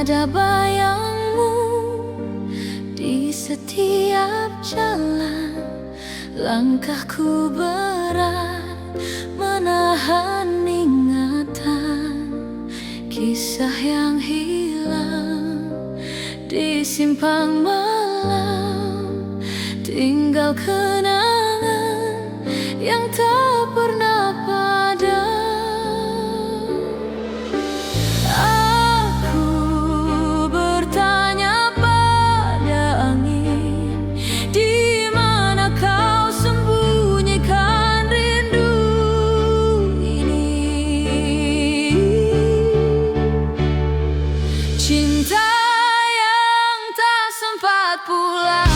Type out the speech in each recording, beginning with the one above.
ada bayangmu di setiap jalan. Langkahku berat menahan ingatan kisah yang hilang di simpang malam. Tinggal kenangan yang tak pernah padam. Aku bertanya pada angin, di mana kau sembunyikan rindu ini? Cinta yang tak sempat pulang,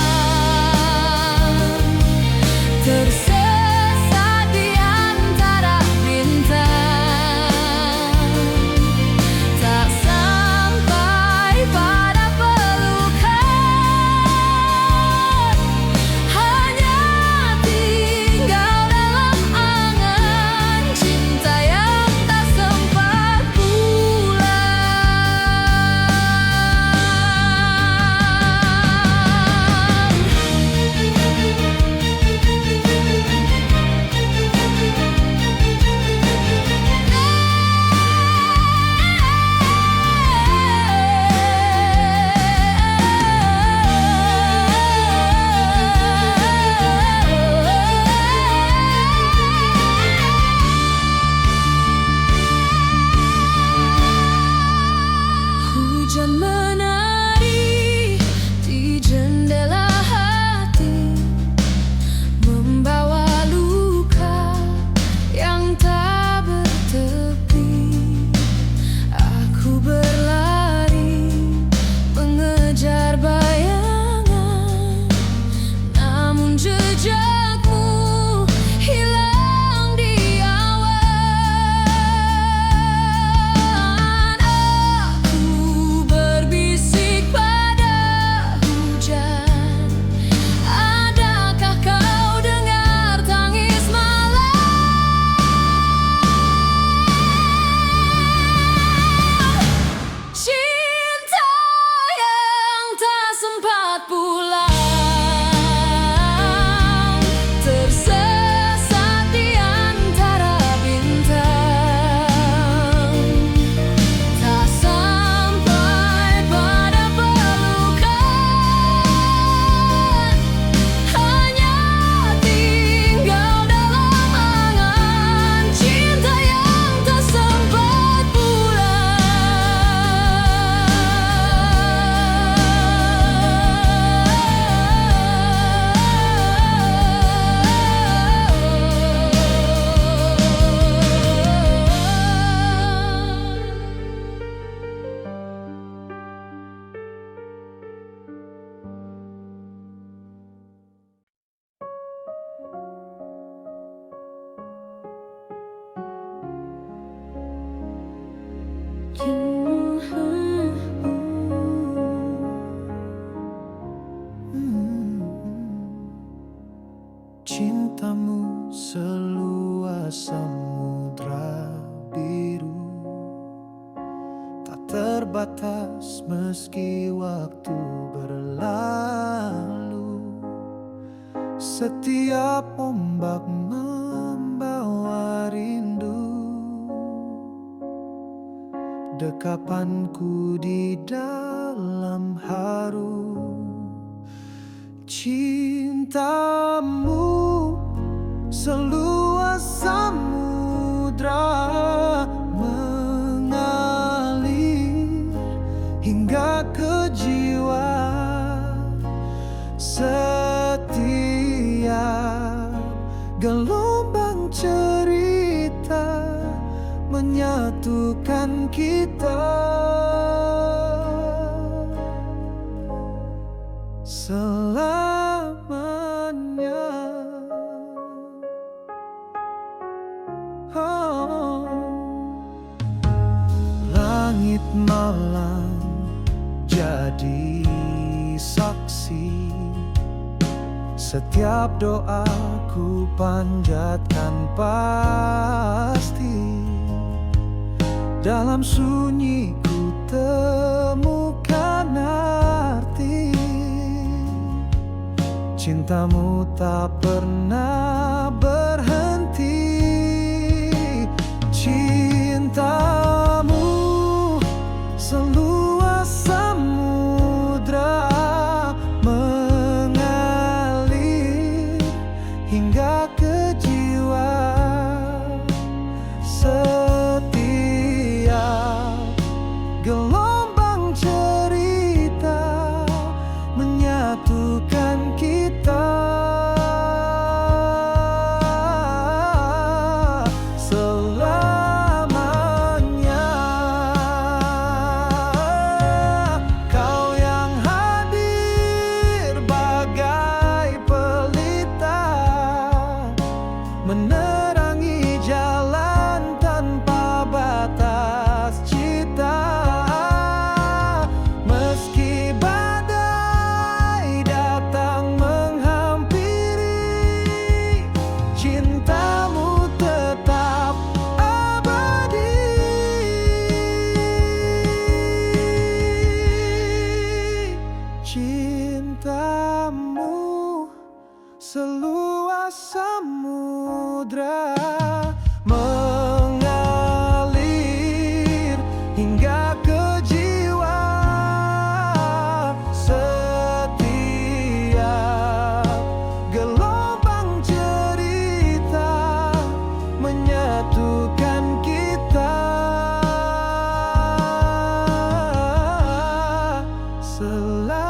tersesat di antara bintang, tak sampai pada pelukan, hanya tinggal dalam angan. Cinta yang tak sempat hujan menari di jendela hati, membawa luka yang tak bertepi. Aku berlari mengejar bayangan, namun jejakmu hilang di awan. Aku berbisik pada hujan, adakah kau dengar tangis malam? Cinta yang tak sempat pulang, tersesat di antara bintang, tak sampai pada pelukan, hanya tinggal dalam angan. Cinta yang tak sempat Cintamu seluas samudra biru, tak terbatas meski waktu berlalu. Setiap ombak membawa rindu, dekapanku di dalam haru. Cintamu seluas samudra, mengalir hingga ke jiwa. Setiap gelombang cerita menyatukan kita. Selamanya. Oh. Langit malam jadi saksi, setiap doaku panjatkan pasti. Dalam sunyi ku temu cintamu tak pernah berhenti. Cintamu seluas samudra, mengalir hingga ke jiwa. Setiap gelombang cerita menyatukan kita. Selamanya kau yang hadir bagai pelita, menerangi jalan tanpa batas cita. Meski badai datang menghampiri, cintamu tetap abadi. Cintamu seluas samudra, mengalir hingga ke jiwa. Setiap gelombang cerita menyatukan kita. Selamanya.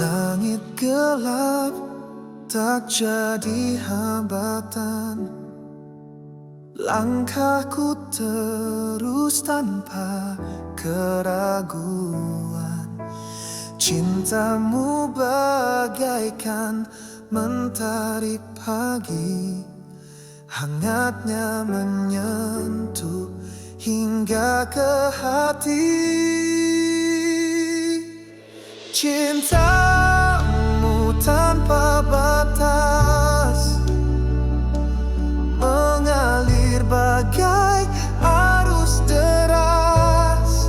Langit gelap tak jadi hambatan, langkahku terus tanpa keraguan. Cintamu bagaikan mentari pagi, hangatnya menyentuh hingga ke hati. Cintamu tanpa batas, mengalir bagai arus deras,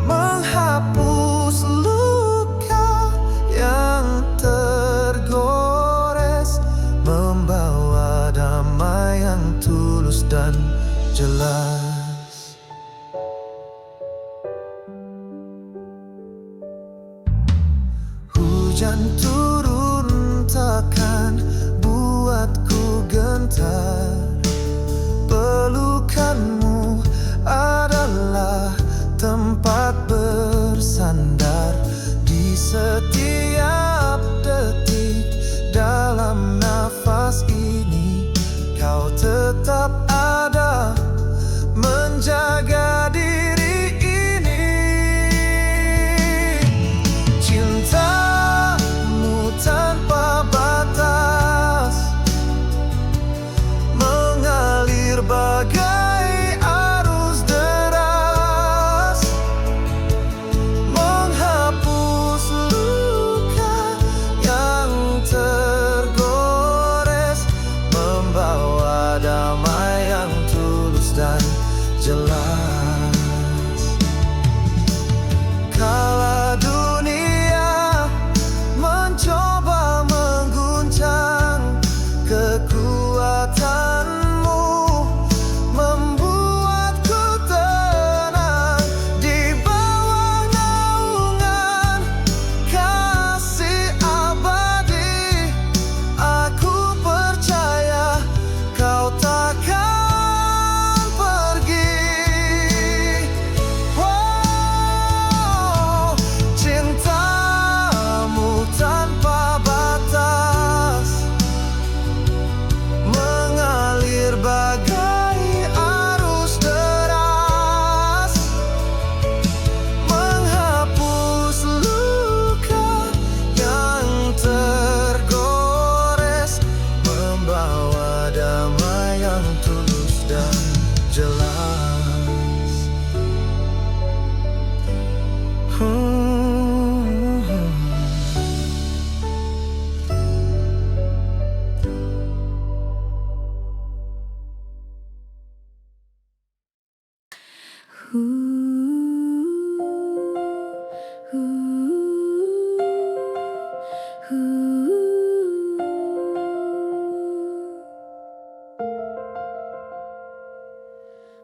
menghapus luka yang tergores, membawa damai yang tulus dan jelas. Hujan turun takkan buatku gentar, pelukanmu adalah tempat bersandar. Di setiap detik dalam nafas ini, kau tetap ada menjaga diri ini. Cintamu tanpa batas, mengalir bagai arus deras, menghapus luka yang tergores, membawa damai yang tulus dan jelas. Kala dunia mencoba mengguncang, kekuatanmu membuatku tenang. Di bawah naungan kasih abadi, aku percaya kau takkan pergi. membawa damai yang tulus dan jelas.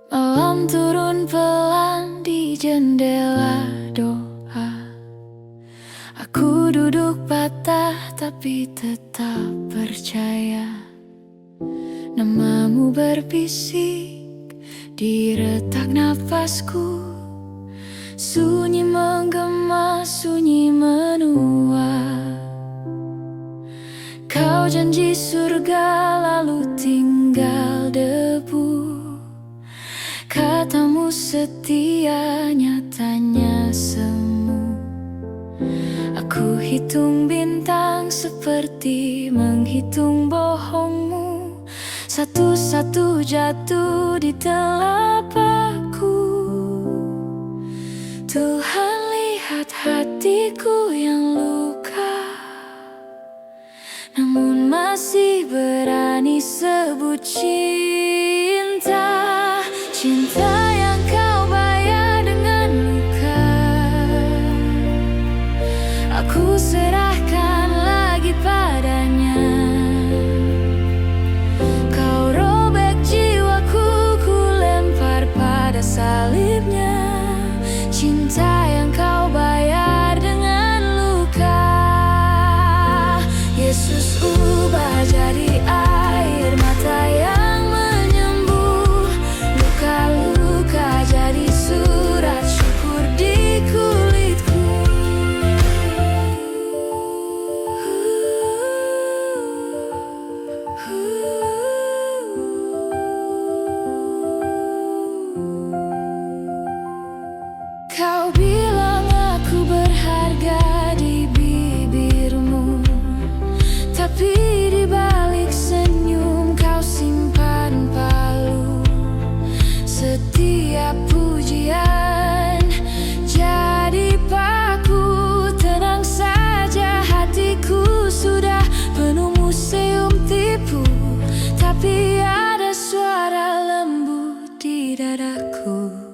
Malam turun pelan di jendela doa. Aku duduk patah tapi tetap percaya. Namamu berbisik di retak nafasku. Sunyi menggema, sunyi menua. Kau janji surga lalu tinggal debu. Katamu setia, nyatanya semu. Aku hitung bintang seperti menghitung bohongmu. Satu-satu jatuh di telapakku. Tuhan lihat hatiku yang luka, namun masih berani sebut cinta. Cinta yang kau bayar dengan luka, aku serahkan lagi padanya. Kau robek jiwaku, ku lempar pada salibnya. Cinta yang kau bayar dengan luka, Yesus ubah jadi air mata yang menyembuh. Luka-luka jadi surat syukur di kulitku. Kau bilang aku berharga di bibirmu, tapi di balik senyum kau simpan palu. Setiap pujian jadi paku. Tenang saja, hatiku sudah penuh museum tipu. Tapi ada suara lembut di dadaku.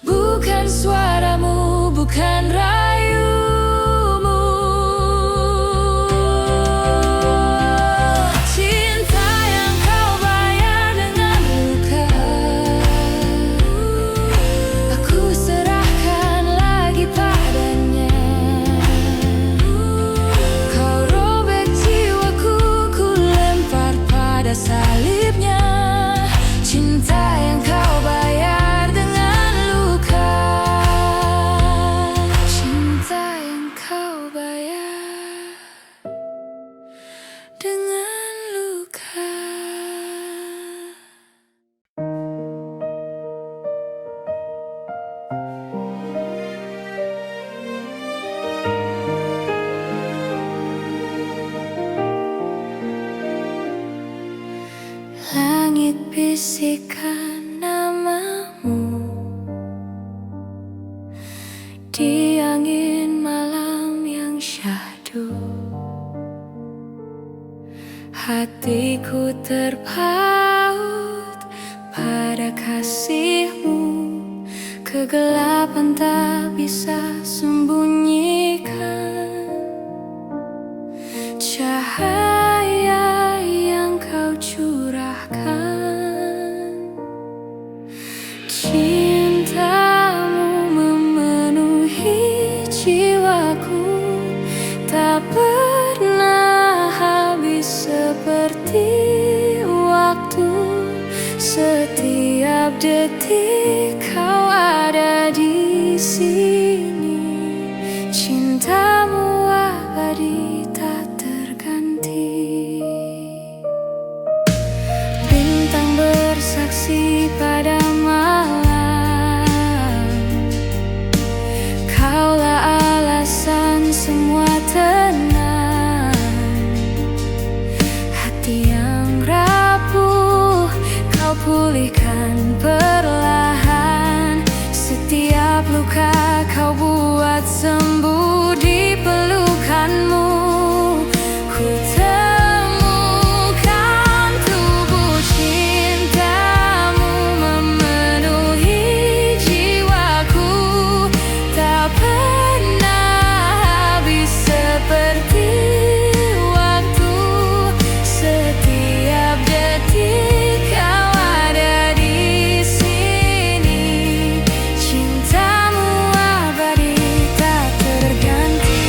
Bukan suaramu, bukan rayumu. Cinta yang kau bayar dengan luka, aku serahkan lagi padanya. Kau robek jiwaku, ku lempar pada salibnya. Cinta yang kau bayar dengan luka, cinta yang kau bayar dengan luka. Langit bisikan namamu di angin malam yang syahdu. Hatiku terpaut pada kasihmu. Kegelapan tak bisa sembunyikan cahaya yang kau curahkan. Cintamu memenuhi jiwaku, tak pernah habis seperti waktu. Setiap detik kau ada di sini. Cintamu abadi tak terganti. Bintang bersaksi pada malam, kaulah alasan semua tenang. pulihkan perlahan. Setiap luka kau buat sembuh di pelukanmu. Ku temukan tubuh cintamu memenuhi jiwaku, tak pernah habis seperti waktu. Setiap detik kau ada di sini, cintamu abadi tak terganti.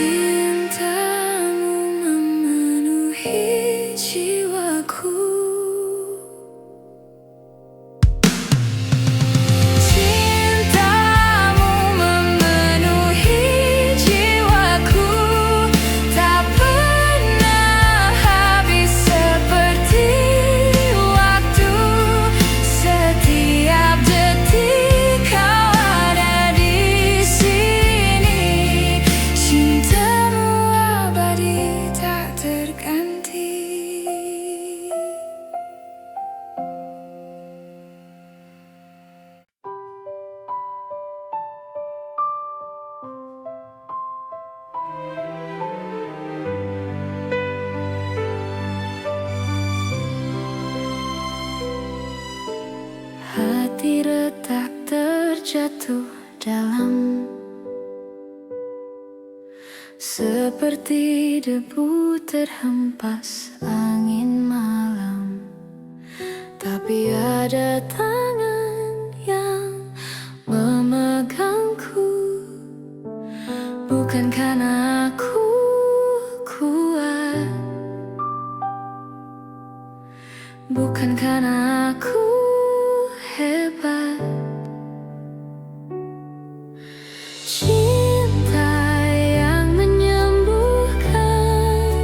Cintamu memenuhi jiwaku. Cintamu memenuhi jiwaku, tak pernah habis seperti waktu. Setiap detik kau ada di sini, cintamu abadi tak terganti. Hati retak terjatuh dalam, seperti debu terhempas angin malam. Tapi ada tangan yang memegangku, bukan karena aku kuat, bukan karena aku hebat. Cinta yang menyembuhkan,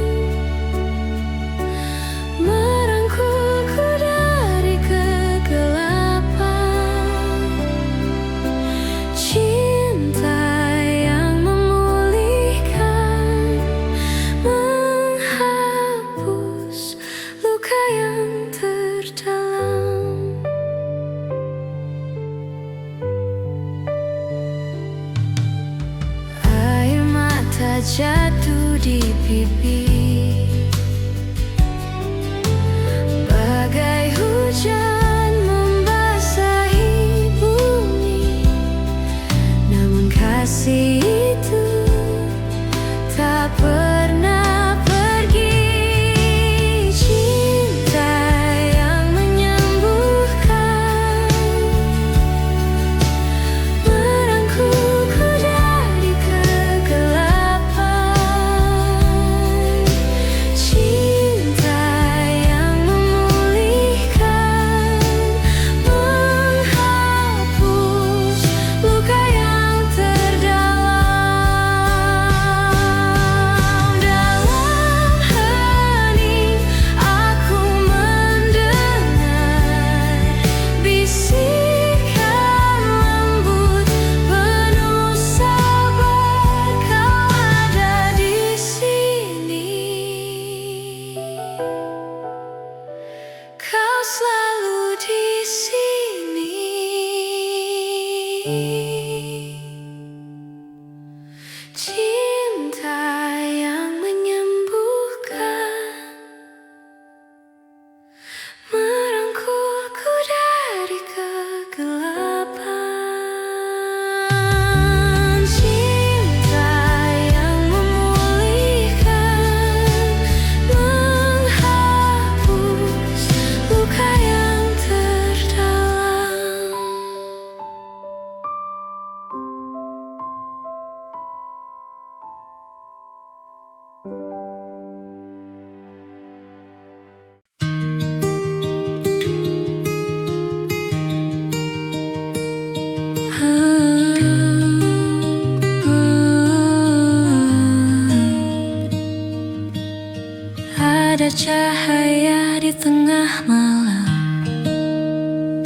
merangkulku dari kegelapan. Cinta yang memulihkan, menghapus luka yang terdalam. Air mata jatuh di pipi, bagai hujan membasahi bumi. Namun kasih itu tak pernah pergi. Cinta yang menyembuhkan, merangkulku dari kegelapan.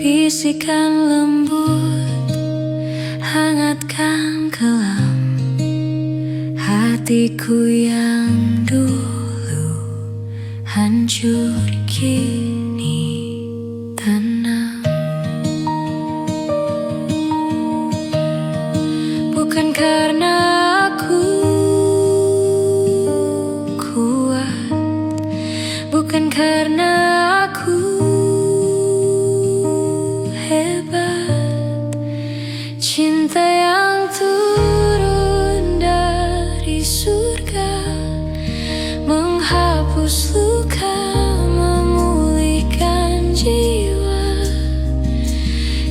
Bisikan lembut hangatkan kelam hatiku yang dulu hancur kini tenang. Bukan karena aku kuat, bukan karena aku hebat. Cinta yang turun dari surga menghapus luka, memulihkan jiwa.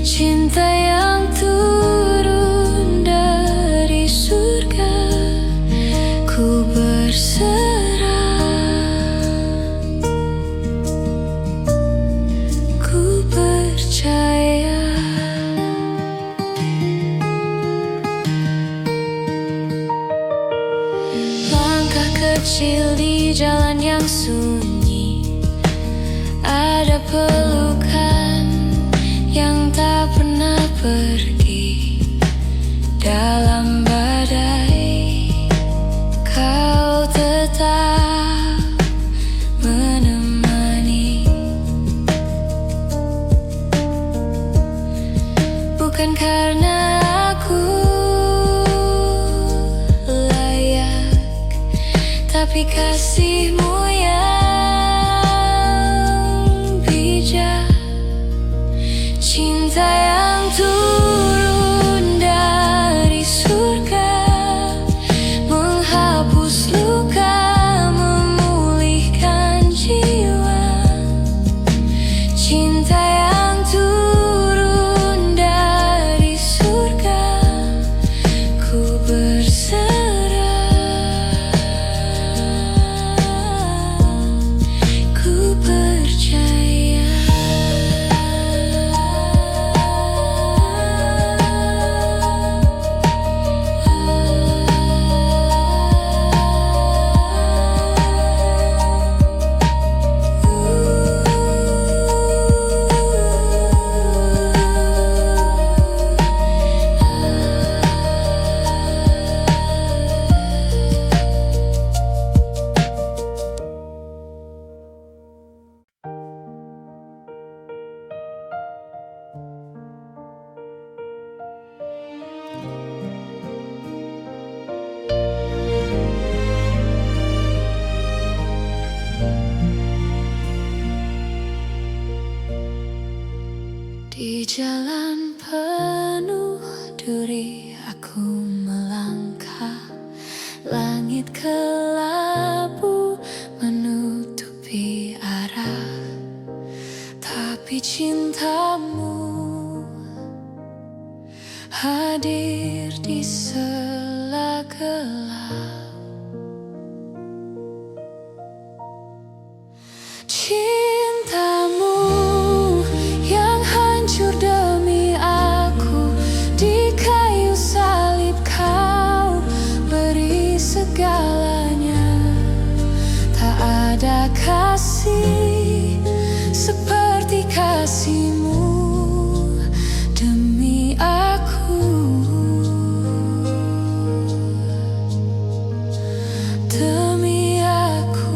Cinta yang turun dari surga, ku berserah, ku percaya. Langkah kecil di jalan yang sunyi, ada pelukan yang tak pernah pergi. Dalam badai kau tetap menemani. Bukan karena aku layak, tapi kasihmu yang bijak. Cinta yang turun dari surga menghapus luka, memulihkan jiwa. Cinta yang turun dari surga, ku berserah, ku percaya. Di jalan penuh duri aku melangkah, langit kelabu menutupi arah, tapi cintamu hadir di sela gelap. Cintamu yang hancur demi aku, di kayu salib kau beri segalanya. Tak ada kasih seperti kasihmu demi aku, demi aku.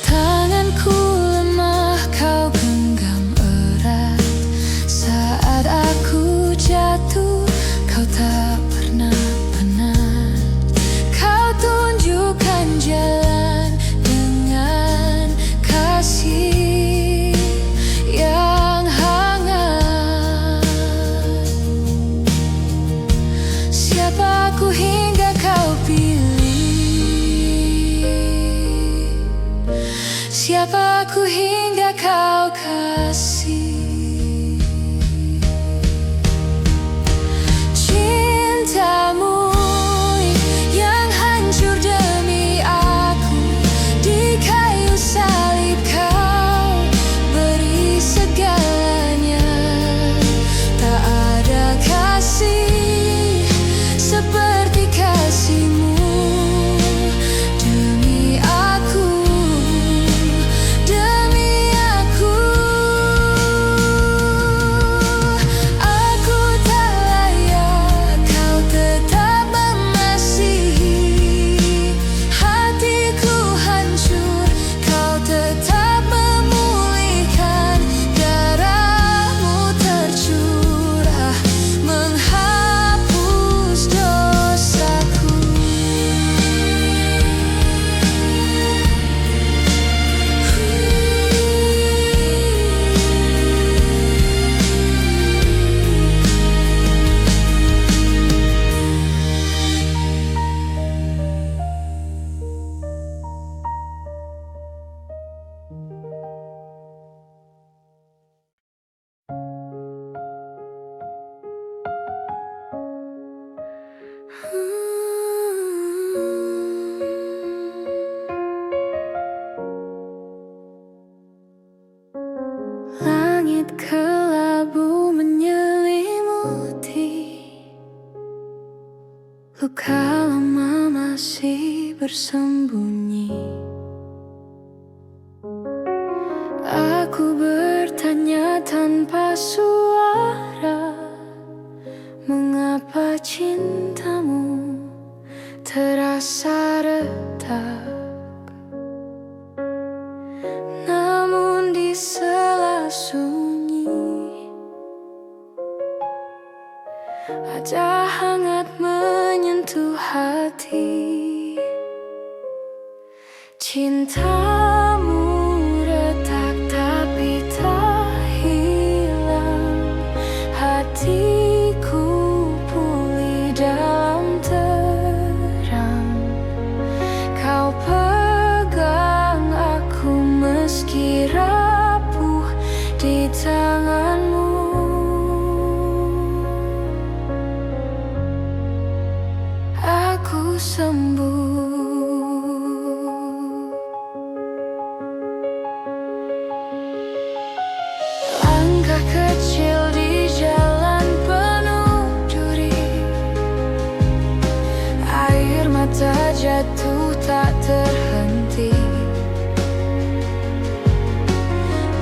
Tanganku lemah kau genggam erat, saat aku jatuh kau tak pernah penat. Kau tunjukkan jalan dengan kasih yang hangat. Siapa aku hingga kau pilih, siapa aku hingga kau kasih. Cintamu yang hancur demi aku, di kayu salib kau beri segalanya. Tak ada kasih seperti kasihmu demi aku. bersembunyi. Aku bertanya tanpa suara, mengapa cintamu terasa retak? Namun di sela sunyi ada hangat menyentuh hati. Cintamu retak tapi tak hilang. Hatiku pulih dalam terang. Kau pegang aku meski rapuh di tanganmu. Aku sembuh. Langkah kecil di jalan penuh duri, air mata jatuh tak terhenti.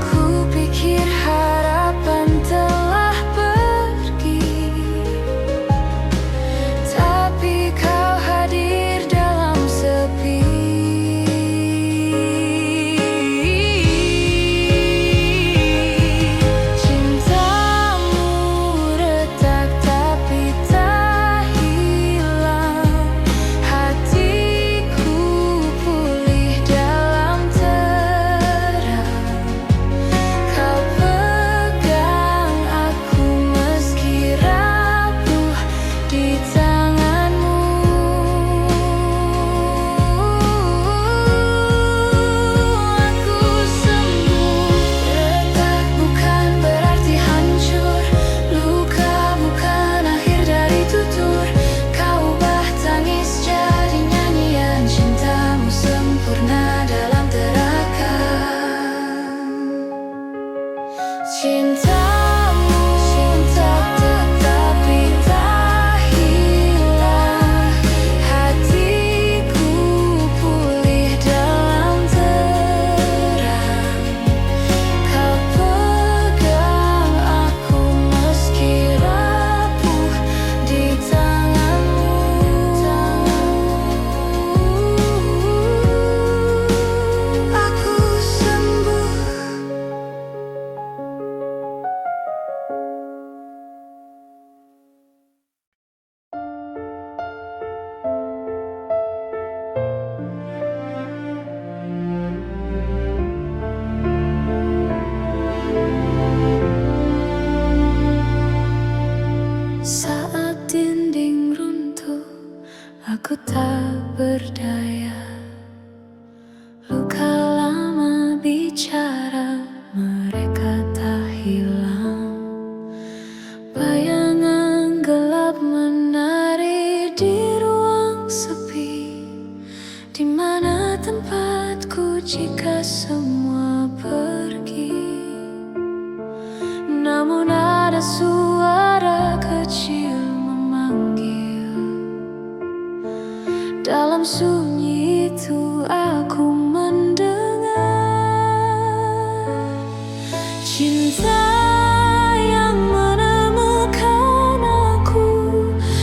Ku pikir harapan telah pergi, tapi kau hadir dalam sepi. Cintamu retak tapi tak hilang. Hatiku pulih dalam terang. Kau pegang aku meski rapuh di tanganmu. Aku sembuh. Retak bukan berarti hancur, luka bukan akhir dari tutur. Kau ubah tangis jadi nyanyian, cintamu sempurna dalam terakan. Cintamu tak tetapi tak hilang. Hatiku pulih dalam terang. Kau pegang aku meski rapuh di tanganmu. Aku sembuh. Saat dinding runtuh, aku tak berdaya. Luka lama bicara, mereka tak hilang. Bayangan gelap menari di ruang sepi. Di mana tempatku jika semua pergi? Namun ada suara kecil memanggil. Dalam sunyi itu aku mendengar cinta yang menemukan aku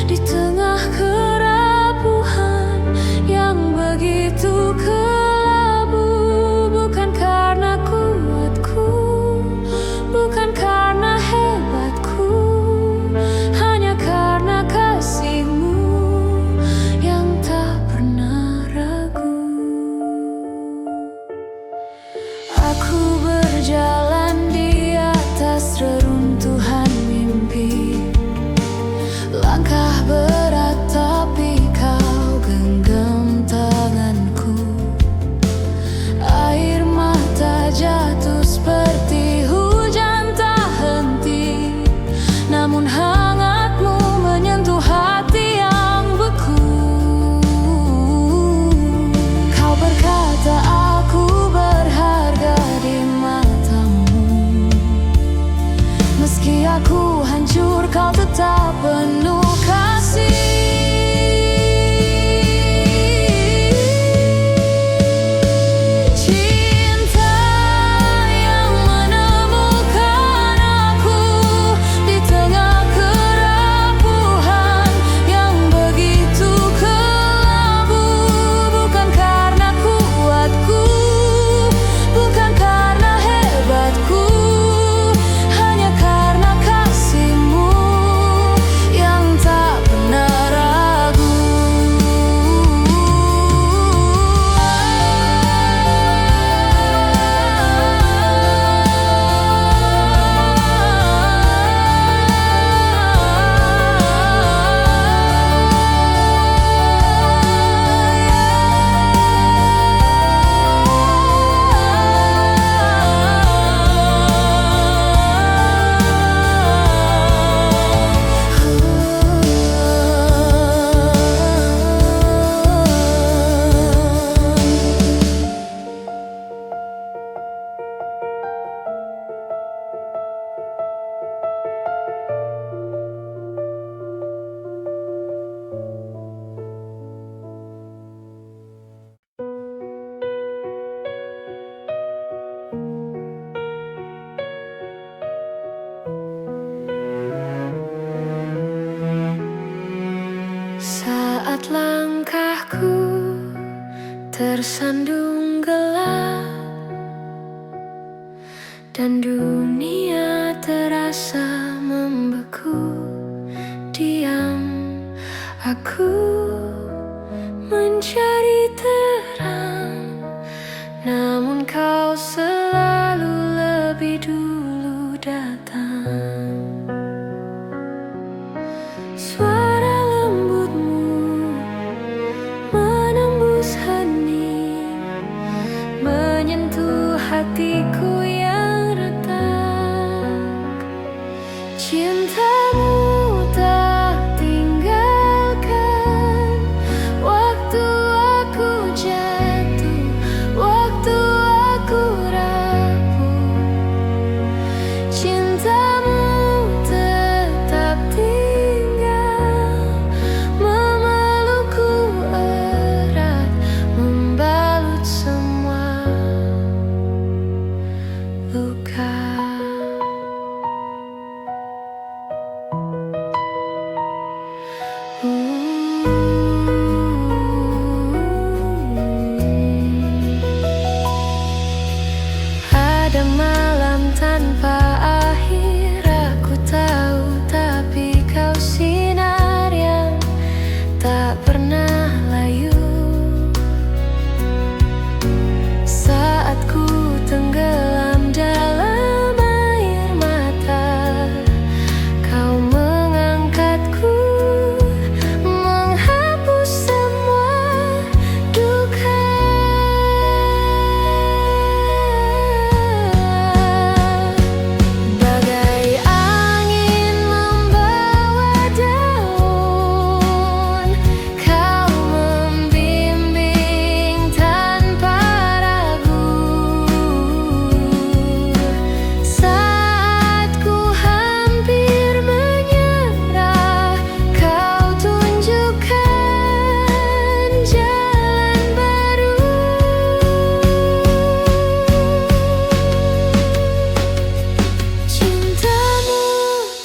di tengah kerapuhan yang begitu kelabu. Bukan karena kuatku, bukan karena hebatku, hanya karena kasihmu yang tak pernah ragu. Aku berjalan di atas reruntuhan mimpi. Langkah berat tapi kau genggam tanganku. Air mata jatuh seperti hujan tak henti. Namun hangatmu menyentuh hati yang beku. Kau berkata aku berharga di Bersandung gelap dan dunia terasa membeku. Diam, aku mencari terang, namun kau selalu lebih dulu datang. Suara lembutmu menembus hening, menyentuh hatiku yang retak. Cintamu tak tinggalkan waktu aku jatuh, waktu aku rapuh. Cintamu tetap tinggal, memelukku erat, membalut semua luka. Ada malam tanpa akhir, aku tahu, tapi kau sinar yang tak pernah layu. Saat ku tenggelam dalam air mata, kau mengangkatku, menghapus semua duka. Bagai angin membawa daun, kau membimbing tanpa ragu. Saat ku hampir menyerah, kau tunjukkan jalan baru. Cintamu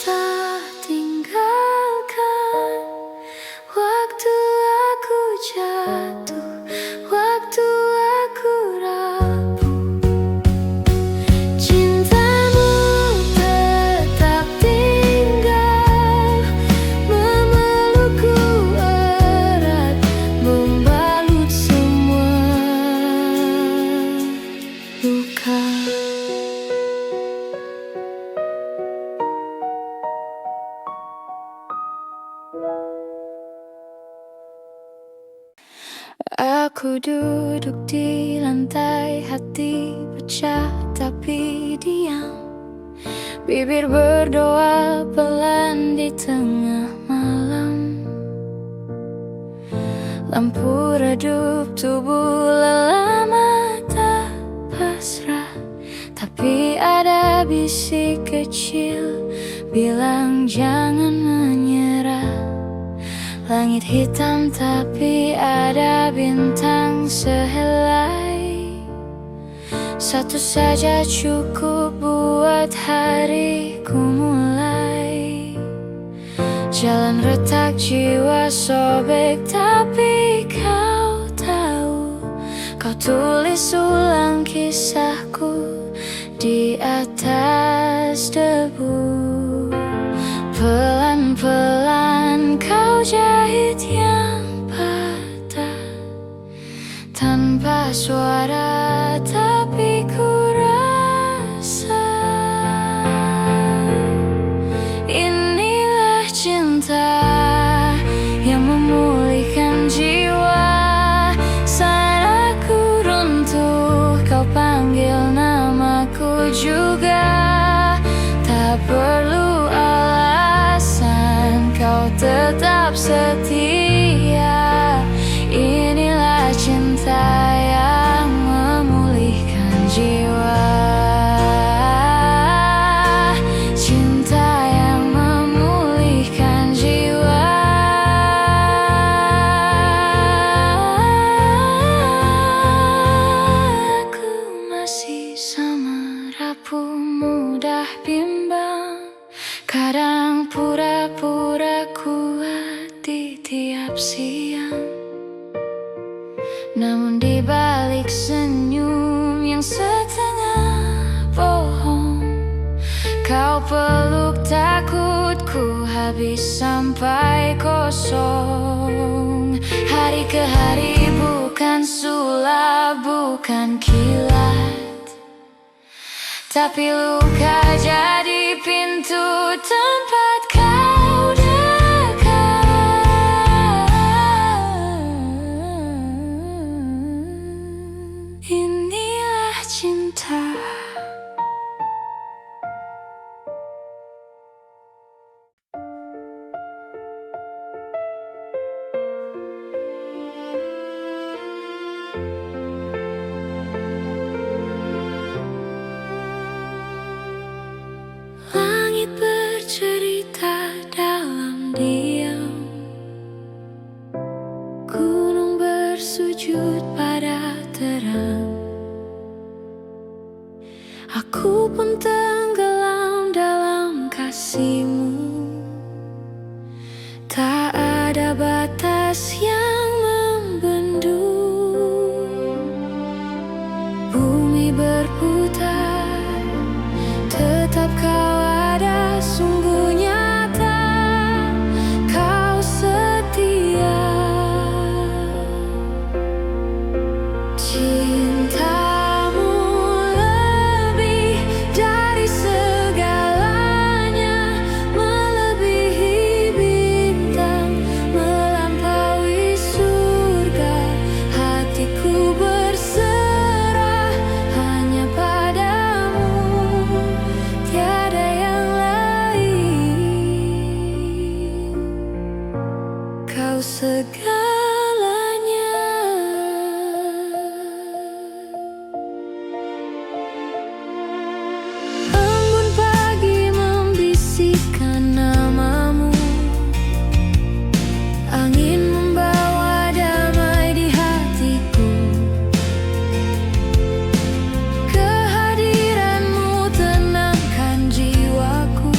tak tinggalkan waktu aku jatuh, waktu aku rapuh. Cintamu tetap tinggal, memelukku erat, membalut semua luka. Aku duduk di lantai, hati pecah tapi diam. Bibir berdoa pelan di tengah malam. Lampu redup, tubuh lelah, mata pasrah, tapi ada bisik kecil bilang jangan menyerah. Langit hitam tapi ada bintang sehelai. Satu saja cukup buat hariku mulai. Jalan retak, jiwa sobek, tapi kau tahu, kau tulis ulang kisahku di atas debu. Pelan-pelan kau jahit yang patah, tanpa suara tapi ku rasa inilah cinta yang memulihkan jiwa. Saat aku runtuh, kau panggil namaku juga. Tak perlu alasan, kau tetap setia. Inilah cinta yang memulihkan jiwa. Cinta yang memulihkan jiwa. Aku masih sama, rapuh, mudah bimbang. Kadang pura-pura kuat di tiap siang, namun di balik Kau peluk takutku habis sampai kosong. Hari ke hari bukan sulap, bukan kilat, tapi luka jadi pintu tempat kau dekat. Inilah cinta. Langit bercerita dalam diam, gunung bersujud pada terang. Aku pun tenggelam dalam kasih-Mu. Tak ada batas yang membendung. Bumi berputar, tetap Kau ada, sungguh nyata Kau setia. Cinta-Mu lebih dari segalanya, melebihi bintang, melampaui surga. Hatiku berserah hanya padamu, tiada yang lain. Kau segalanya. Embun pagi membisikkan nama-Mu, angin membawa damai di hatiku. Kehadiran-Mu tenangkan jiwaku.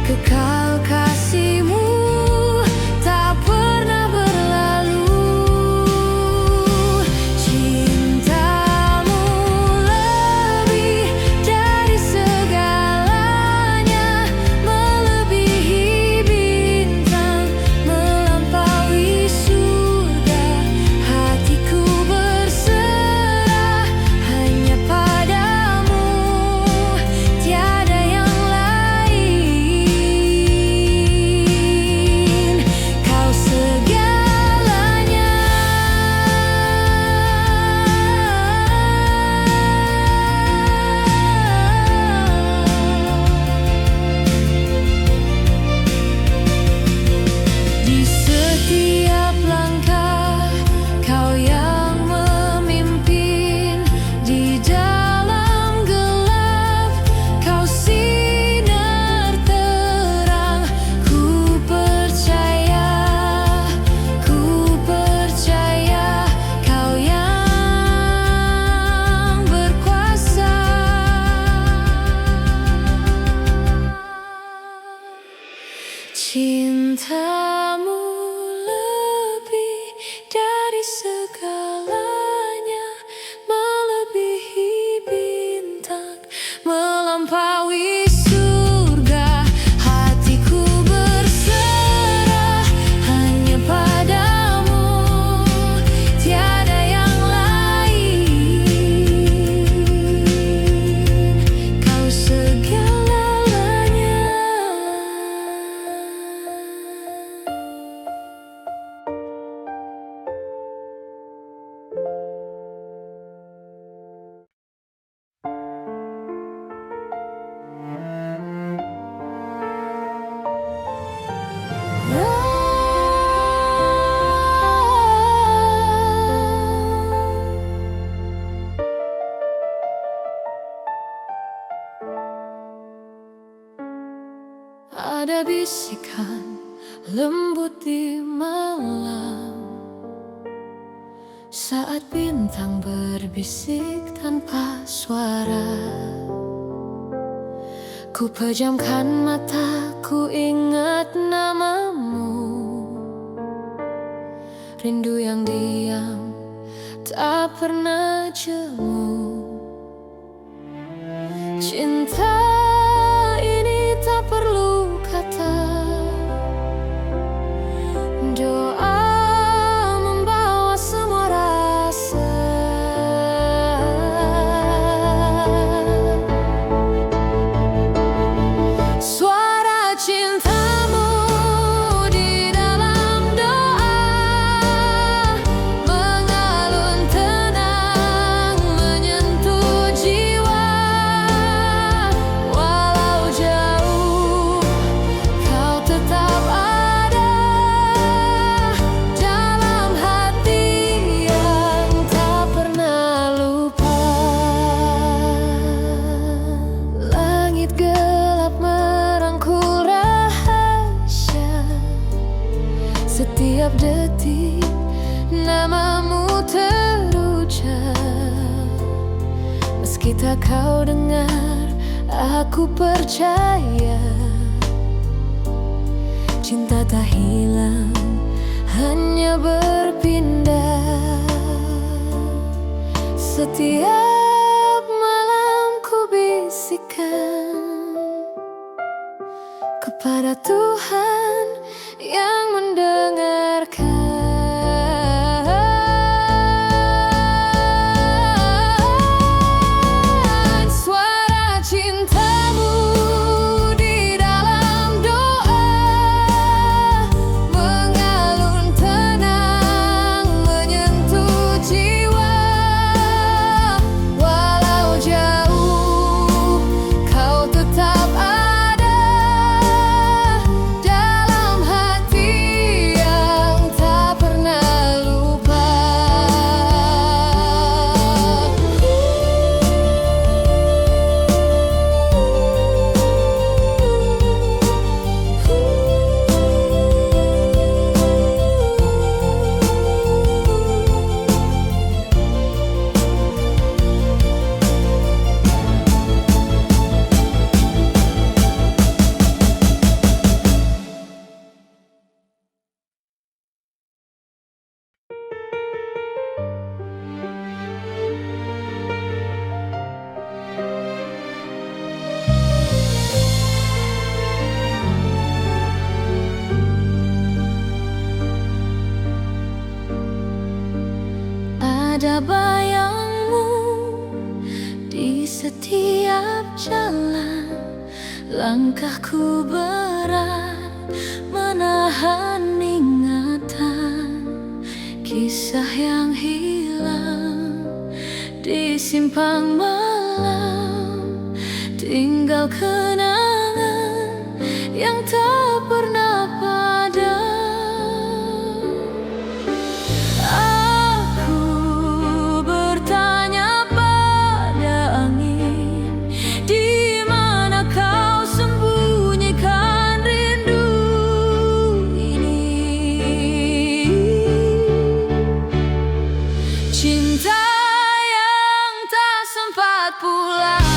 Kekal kasih-Mu tak pernah berlalu. Cinta-Mu lebih dari segalanya, melebihi bintang, melampaui surga. Hatiku berserah hanya padamu, tiada yang lain. Kau segalanya. Di setiap langkah Kau yang memimpin, di dalam gelap Kau sinar terang. Ku percaya Kau yang berkuasa. Cinta-Mu lebih dari segalanya, melebihi bintang, melampaui surga. Hatiku berserah hanya padamu, tiada yang lain. Kau segalanya. Ada bisikan lembut di malam, saat bintang berbisik tanpa suara. Ku pejamkan mata, ku ingat nama-Mu. Rindu yang diam tak pernah jemu. Cinta ini tak perlu kata, doa membawa semua rasa. Suara cintamu di dalam doa mengalun tenang, menyentuh jiwa. Walau jauh, kau tetap ada dalam hati yang tak pernah lupa. Langit gelap merangkul rahasia, setiap detik namamu terucap. Meski tak kau dengar, aku percaya cinta tak hilang, hanya berpindah. Setiap malam ku bisikan kepada Tuhan yang mendengarkan. Suara cintamu di dalam doa mengalun tenang, menyentuh jiwa. Walau jauh, kau tetap ada dalam hati yang tak pernah lupa. Ada bayangmu di setiap jalan, langkahku berat menahan ingatan. Kisah yang hilang di simpang malam, tinggal kenangan yang tak pernah padam. Aku bertanya pada angin, di mana kau sembunyikan rindu ini? Cinta yang tak sempat pulang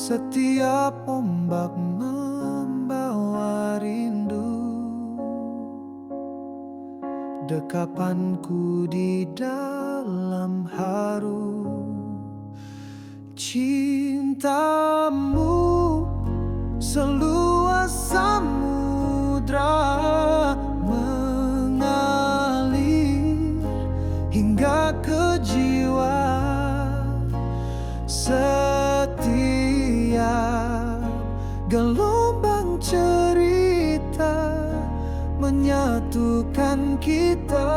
Setiap ombak membawa rindu, dekapanku di dalam haru. Cintamu seluas samudra, mengalir hingga ke jiwa. Setiap gelombang cerita menyatukan kita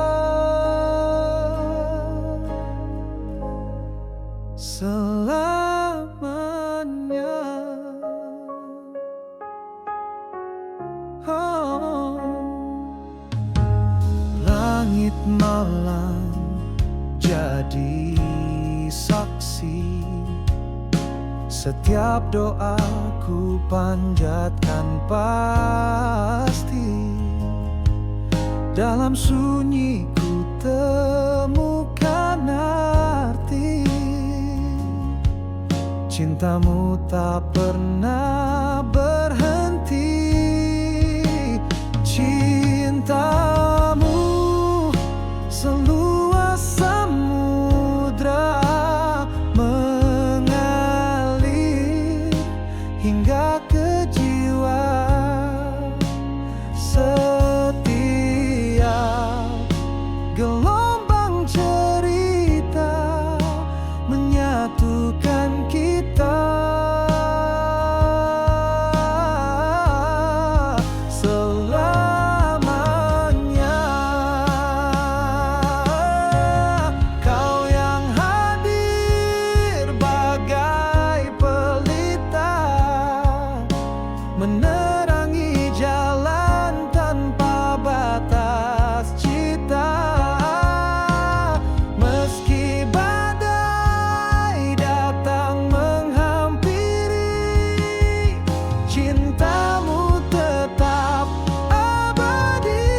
selamanya. Oh. Langit malam jadi saksi, setiap doaku panjatkan pasti. Dalam sunyi ku temukan arti, cintamu tak pernah berhenti. Cintamu seluas samudra, mengalir hingga ke jiwa. Setiap gelombang cerita menyatukan kita selamanya. Kau yang hadir bagai pelita, menerangi jalan tanpa batas cita. Meski badai datang menghampiri, cintamu tetap abadi.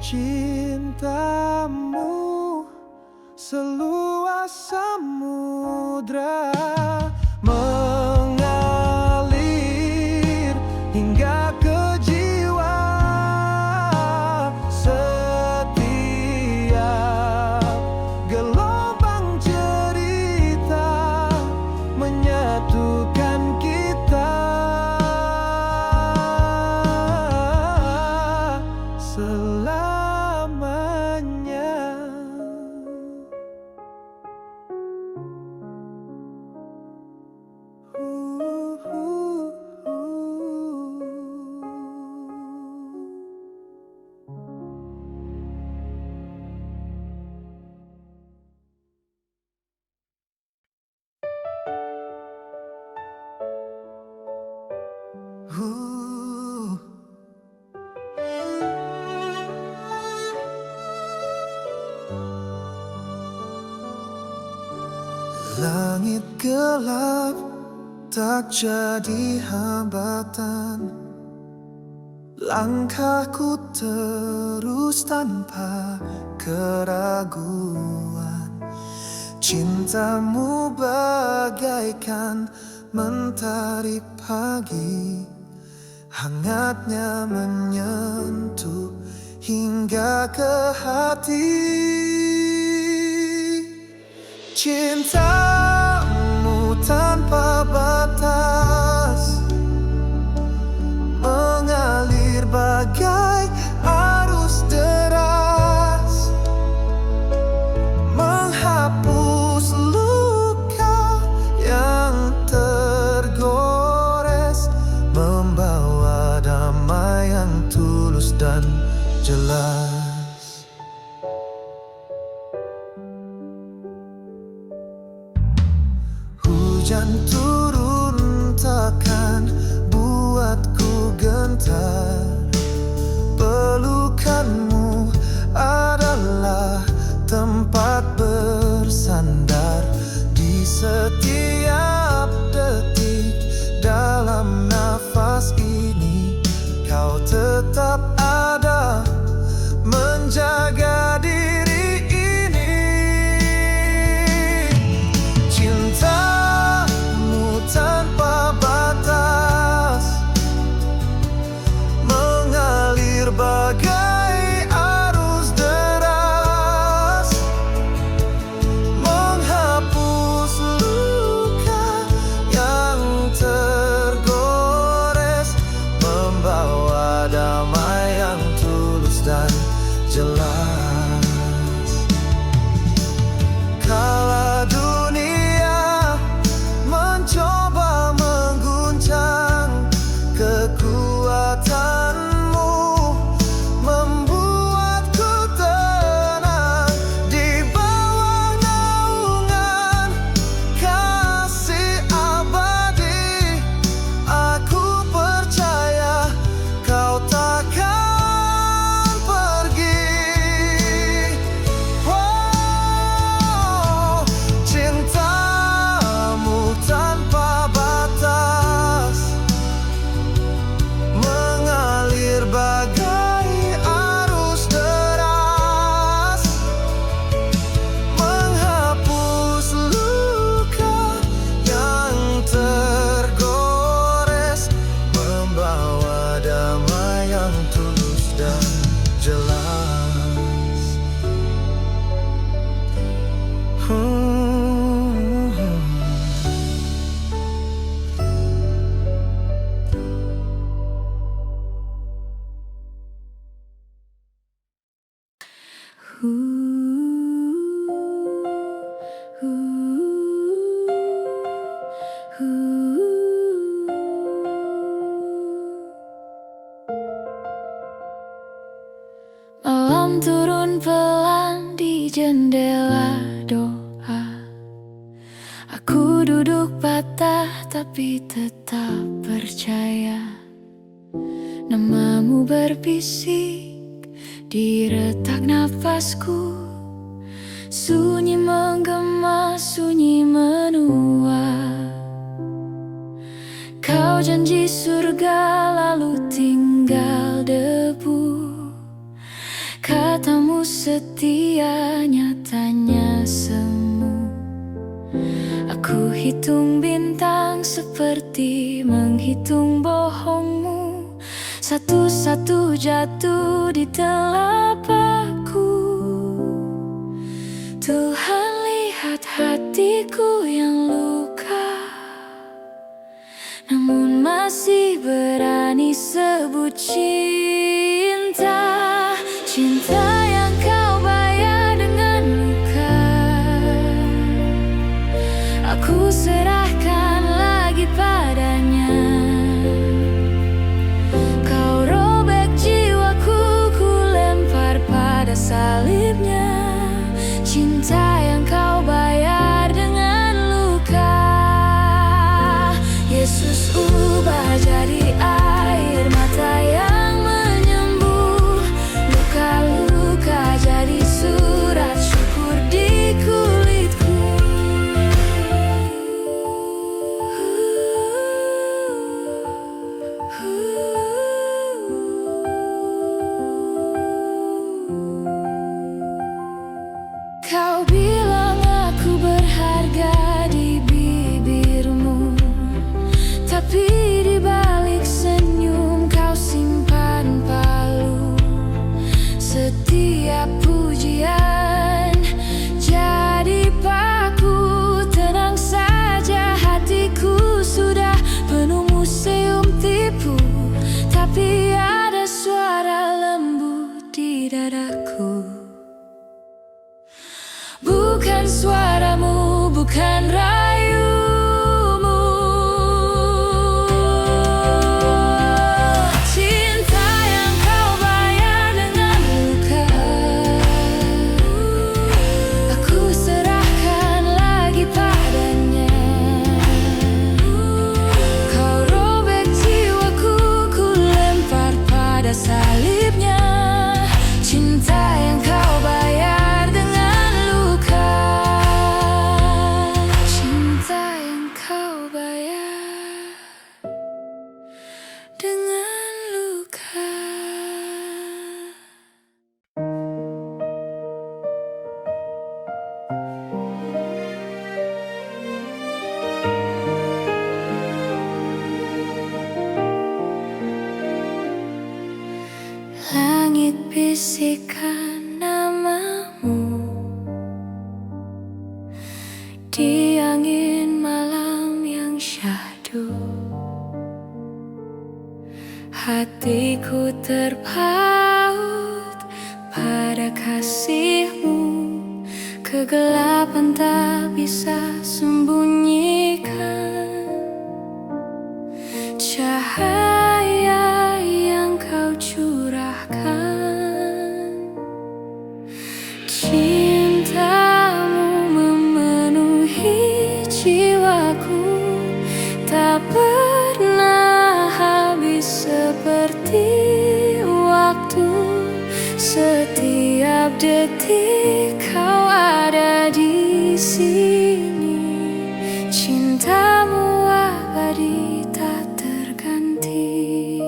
Cintamu seluas samudra, mengalir hingga ke jiwa. Setiap gelombang cerita menyatukan kita selamanya. Langit gelap tak jadi hambatan, langkahku terus tanpa keraguan. Cintamu bagaikan mentari pagi, hangatnya menyentuh hingga ke hati. Cintamu tanpa batas, mengalir bagai arus deras, menghapus luka yang tergores, membawa damai yang tulus dan jelas. Hujan turun takkan buatku gentar, pelukanmu adalah tempat bersandar. Di setiap detik dalam nafas ini, kau tetap ada, dan jelas. Kala dunia mencoba mengguncang, kekuatanmu membuatku tenang di bawah naungan kasih abadi. Aku percaya kau takkan pergi. Oh, cintamu tanpa batas mengalir bagai arus deras, menghapus luka yang tergores, membawa damai yang tulus dan jelas. Malam turun pelan di jendela doa. Aku duduk patah tapi tetap percaya. Namamu berbisik di retak nafasku. Sunyi menggema, sunyi menua. Kau janji surga lalu tinggal debu. Katamu setia, nyatanya semu. Aku hitung bintang seperti menghitung bohongmu. Satu-satu jatuh di telapakku. Tuhan lihat hatiku yang luka, namun masih berani sebut cinta. Cinta yang kau bayar dengan luka, aku serahkan lagi padanya. Kau robek jiwaku, ku lempar pada salibnya. Cinta yang kau bayar dengan luka, Yesus ubah jadi air mata yang menyembuh. Luka-luka jadi surat syukur di kulitku. Kau bilang aku berharga di bibirmu, tapi di balik senyum kau simpan palu. Setiap pujian jadi paku. Tenang saja, hatiku sudah penuh museum tipu, tapi ada suara lembut di dadaku. Bukan suaramu, bukan rayumu. Cinta yang kau bayar dengan luka, aku serahkan lagi padanya. Kau robek jiwaku, ku lempar pada salibnya. Cinta yang kau bayar dengan luka, cinta yang kau bayar dengan luka. Langit bisikan namamu di angin malam yang syahdu. Hatiku terpaut kegelapan tak bisa sembunyikan cahaya yang kau curahkan. Cintamu memenuhi jiwaku, tak pernah habis seperti waktu. Setiap detik kau ada di sini, cintamu abadi tak terganti.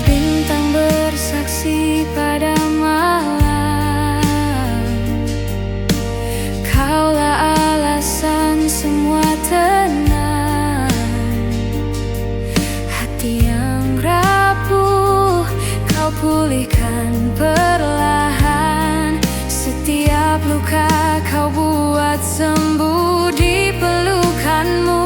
Bintang bersaksi pada malam, kaulah alasan semua tenang. Hati yang rapuh kau pulihkan perlahan. Setiap luka kau buat sembuh di pelukanmu.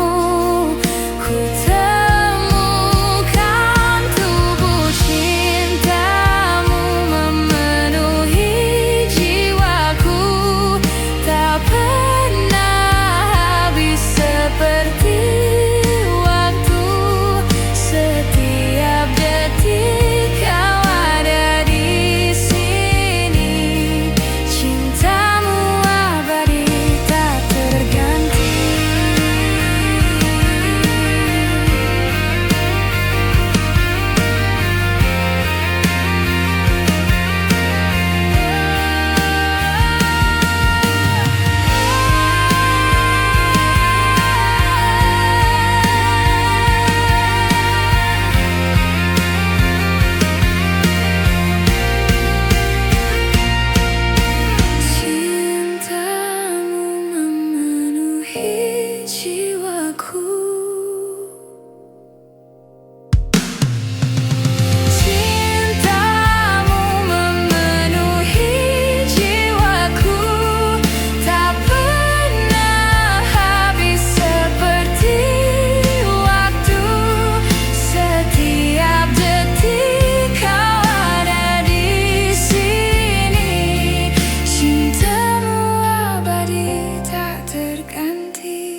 Ku temukan tubuh cintamu memenuhi jiwaku, tak pernah habis seperti waktu. Setiap detik kau ada di sini, cintamu abadi tak terganti. Cintamu memenuhi jiwaku, cintamu memenuhi jiwaku, tak pernah habis seperti waktu. Setiap detik kau ada di sini, cintamu abadi tak terganti.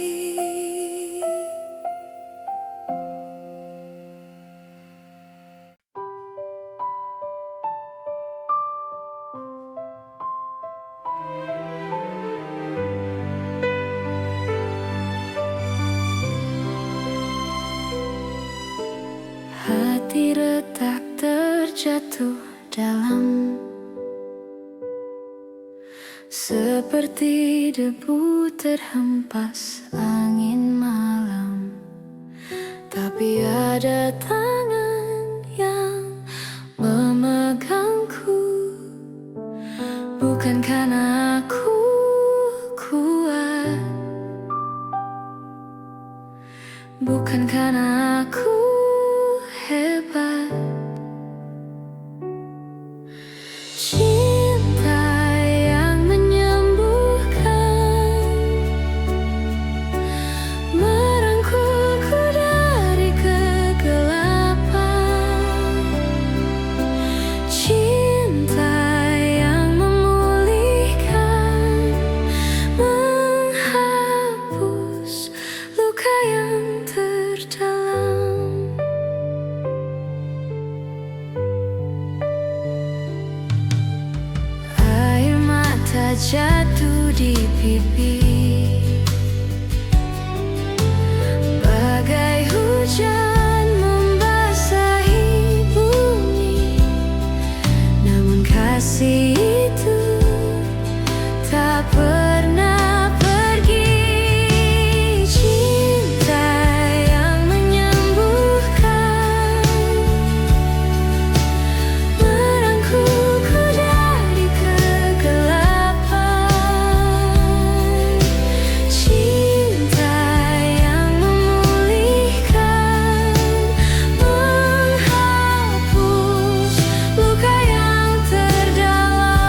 Hati retak terjatuh dalam, seperti debu terhempas angin malam. Tapi ada tangan yang memegangku, bukan karena aku kuat, bukan karena aku hebat. Cinta yang menyembuhkan, merangkulku dari kegelapan. Cinta yang memulihkan, menghapus luka yang terdalam. Air mata jatuh di pipi, bagai hujan membasahi bumi. Namun kasih itu tak pernah pergi. Cinta yang menyembuhkan, merangkulku dari kegelapan. Cinta yang memulihkan, menghapus luka yang terdalam.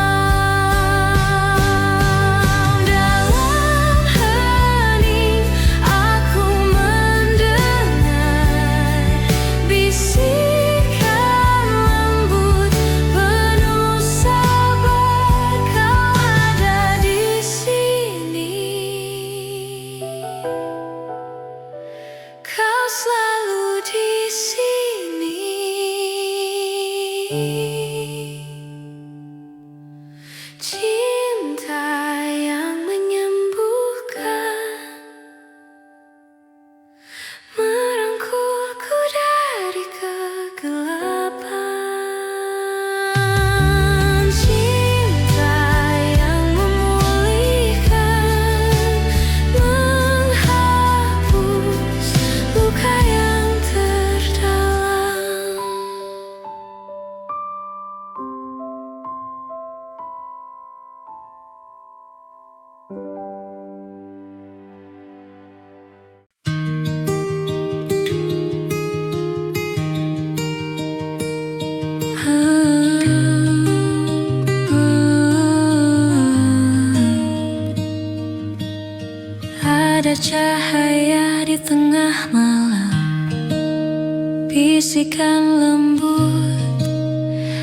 bisikan lembut,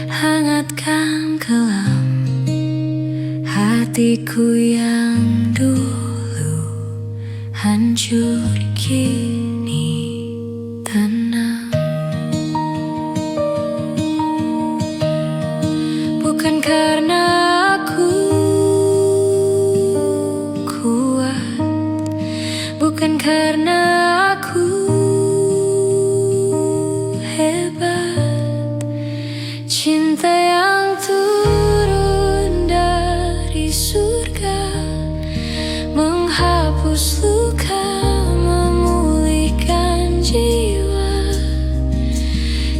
hangatkan kelam hatiku yang dulu hancur kini tenang. Bukan karena aku kuat, bukan karena aku hebat, cinta yang turun dari surga menghapus luka, memulihkan jiwa.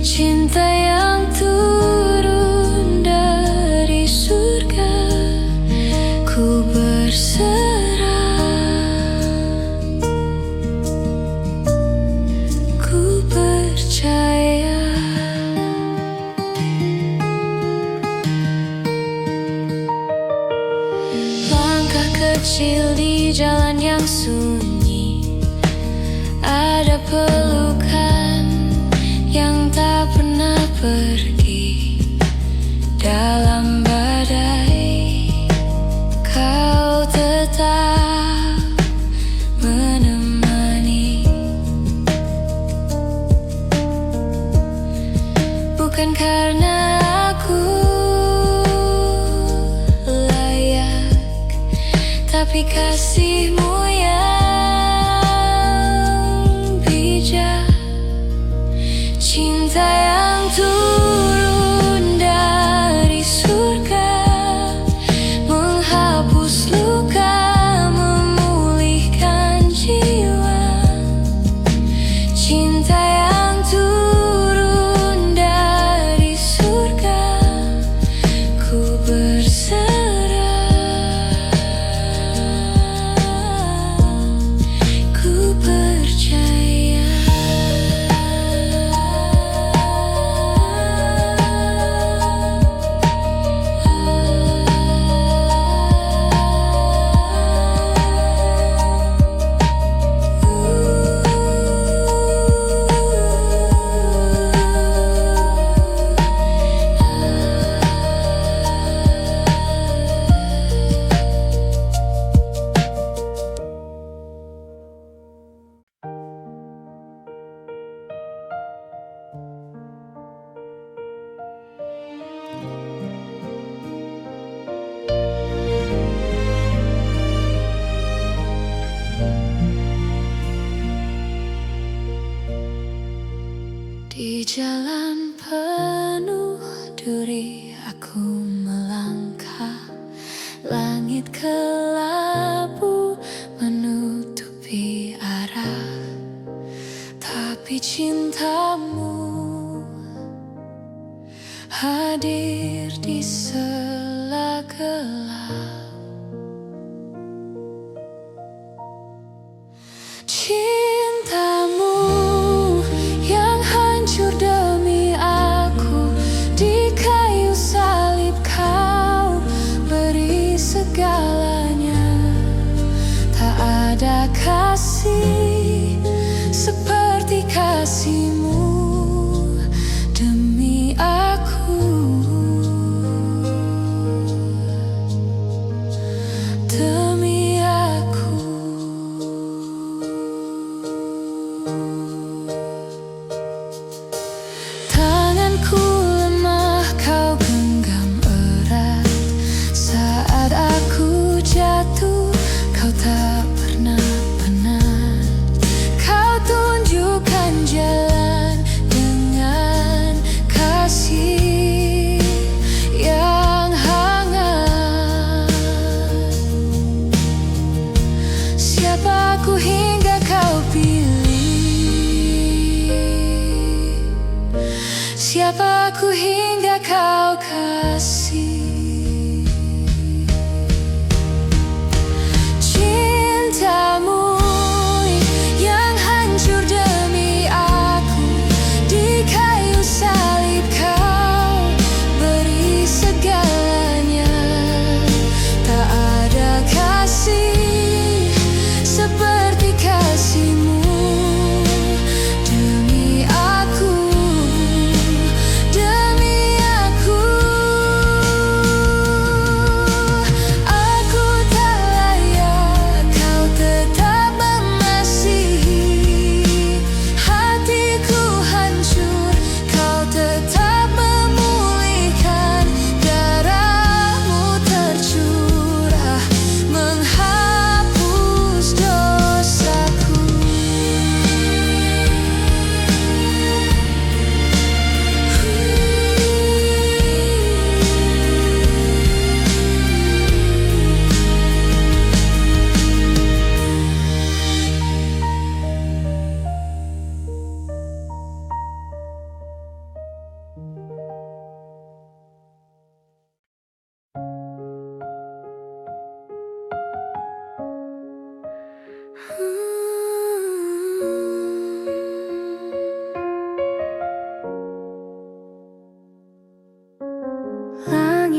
Cinta yang turun dari surga, ku berserah, ku percaya. Langkah kecil di jalan yang sunyi, ada pelukan yang tak pernah pergi. Dalam badai kau tetap menemani. Bukan karena aku layak, tapi kasihmu yang bijak. Cinta yang turun dari surga menghapus luka, memulihkan jiwa. Cinta yang turun dari surga, ku berserah, ku percaya. Di jalan penuh duri aku melangkah, langit kelabu menutupi arah, tapi cintamu hadir di sela gelap. Cintamu yang hancur demi aku, di kayu salib kau beri segalanya. Tak ada kasih seperti kasihmu demi aku.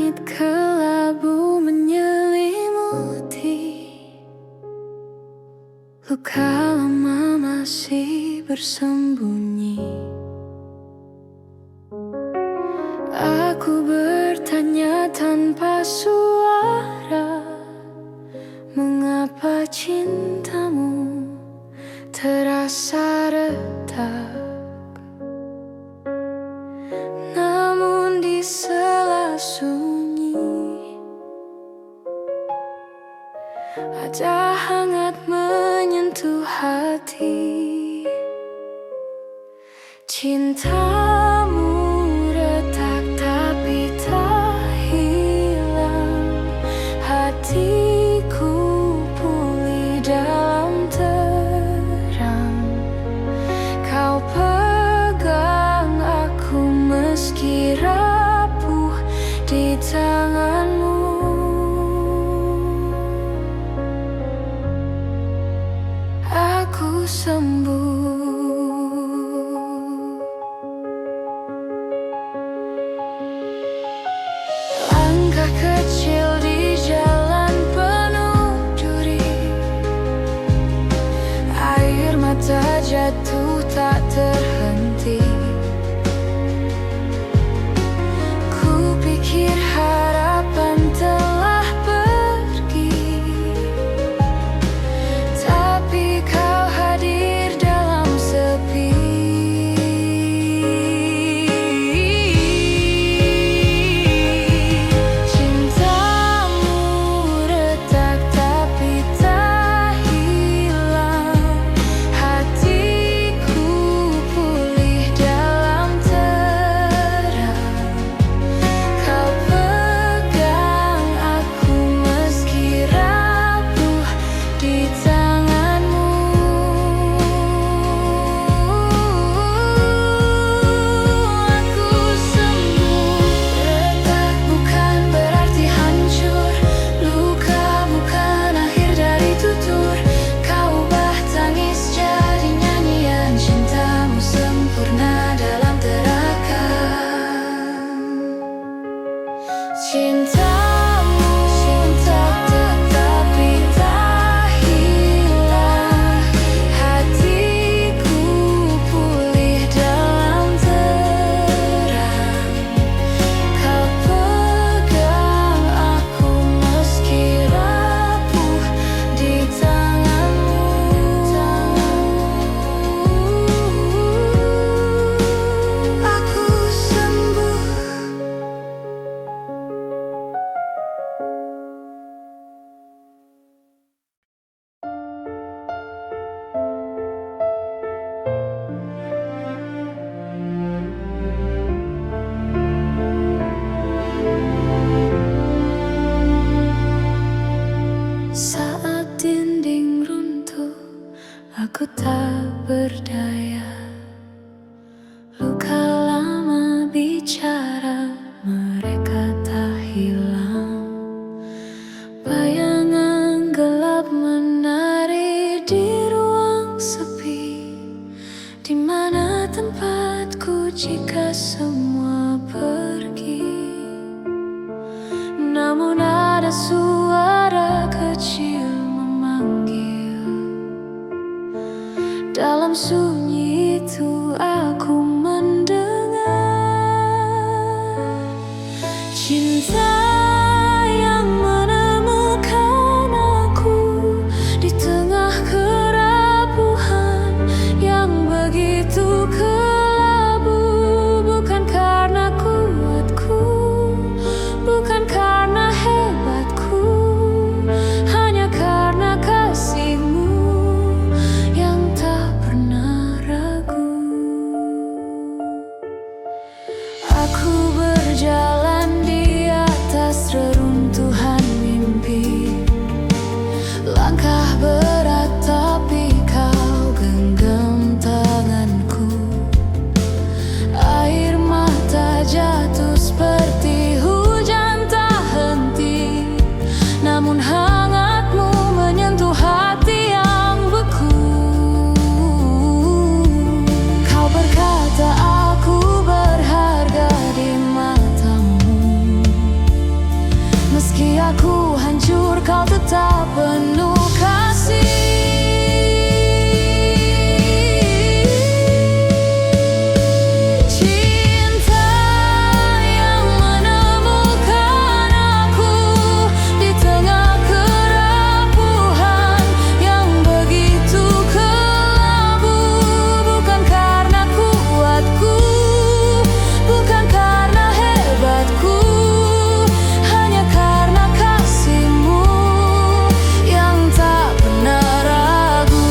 Langit kelabu menyelimuti, luka lama masih bersembunyi. Aku bertanya tanpa suara, mengapa cintamu terasa retak? Namun di sela sunyi ada hangat menyentuh hati. Cintamu retak tapi tak hilang, hatiku pulih dalam terang. Kau pegang aku meski rapuh di tanganmu. Aku sembuh. Langkah kecil di jalan penuh duri, air mata jatuh tak terhenti. Kupikir harapan telah pergi, tapi kau hadir dalam sepi. Cintamu retak tapi tak hilang, hatiku pulih dalam terang. Kau pegang aku meski rapuh di tanganmu. Aku sembuh. Retak bukan berarti hancur, luka bukan akhir dari tutur. Kau ubah tangis jadi nyanyian, cintamu sempurna dalam terakan. Cintamu retak tetapi tak hilang, hatiku pulih dalam terang. Kau pegang aku meski rapuh di tanganmu. Aku sembuh. Saat dinding runtuh, aku tak berdaya. Luka lama bicara, mereka tak hilang. Bayangan gelap menari di ruang sepi, di mana tempatku jika semua pergi. Namun ada suara kecil memanggil. Dalam sunyi itu aku mendengar cinta yang menemukan aku di tengah kerapuhan yang begitu kelabu. Bukan karena kuatku, bukan karena hebatku, hanya karena kasihmu yang tak pernah ragu. Aku berjalan di atas Aku hancur, kau tetap penuh kasih. Cinta yang menemukan aku di tengah kerapuhan yang begitu kelabu. Bukan karena kuatku, bukan karena hebatku, hanya karena kasihmu yang tak pernah ragu.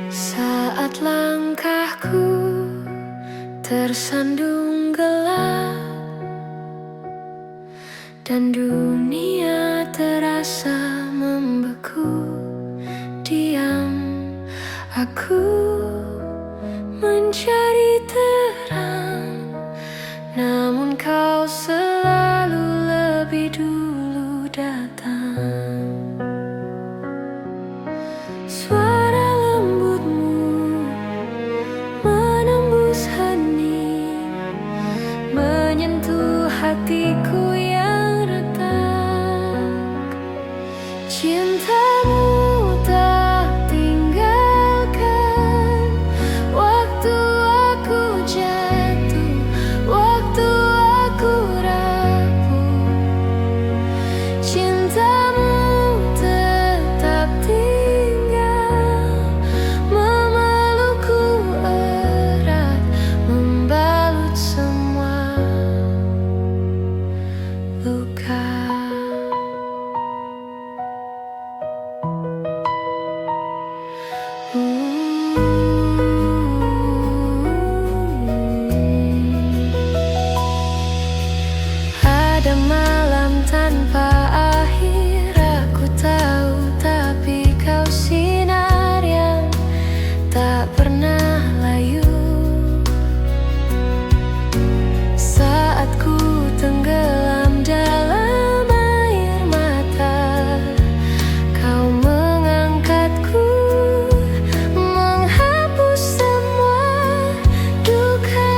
Saat langkahku tersandung gelap dan dunia terasa membeku, diam aku mencari terang, namun kau selalu lebih dulu datang. Suara lembutmu menembus hening, menyentuh hatiku yang retak. Cintamu tak tinggalkan waktu aku jatuh, waktu aku rapuh. Cintamu tetap tinggal, memelukku erat, membalut semua luka. Ada malam tanpa akhir, aku tahu, tapi kau sinar yang tak pernah layu. Saat ku tenggelam dalam air mata, kau mengangkatku, menghapus semua duka.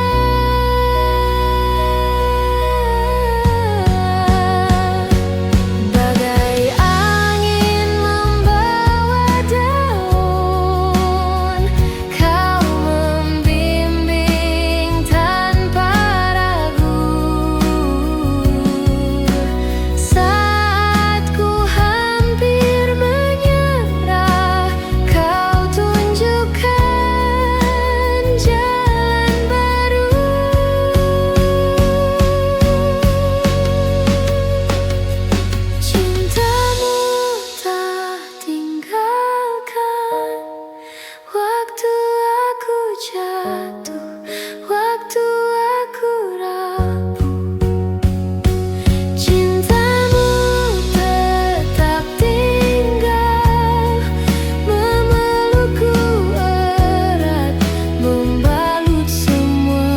Bagai angin membawa daun, kau membimbing tanpa ragu. Saat ku hampir menyerah, kau tunjukkan jalan baru. Cintamu tak tinggalkan waktu aku jatuh, waktu aku rapuh. Cintamu tetap tinggal, memelukku erat, membalut semua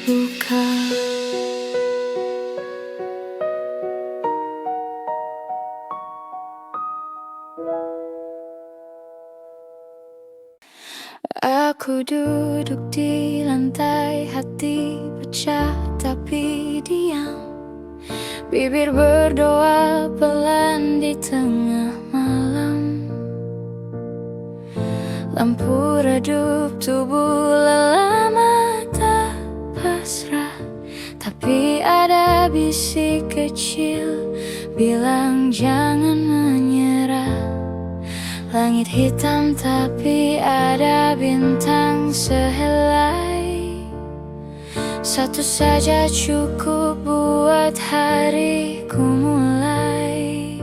luka. Aku duduk di lantai, hati pecah tapi diam. Bibir berdoa pelan di tengah malam. Lampu redup, tubuh lelah, mata pasrah, tapi Tapi ada bisik kecil bilang jangan menyerah. Langit hitam tapi ada bintang sehelai. Satu saja cukup buat hariku mulai.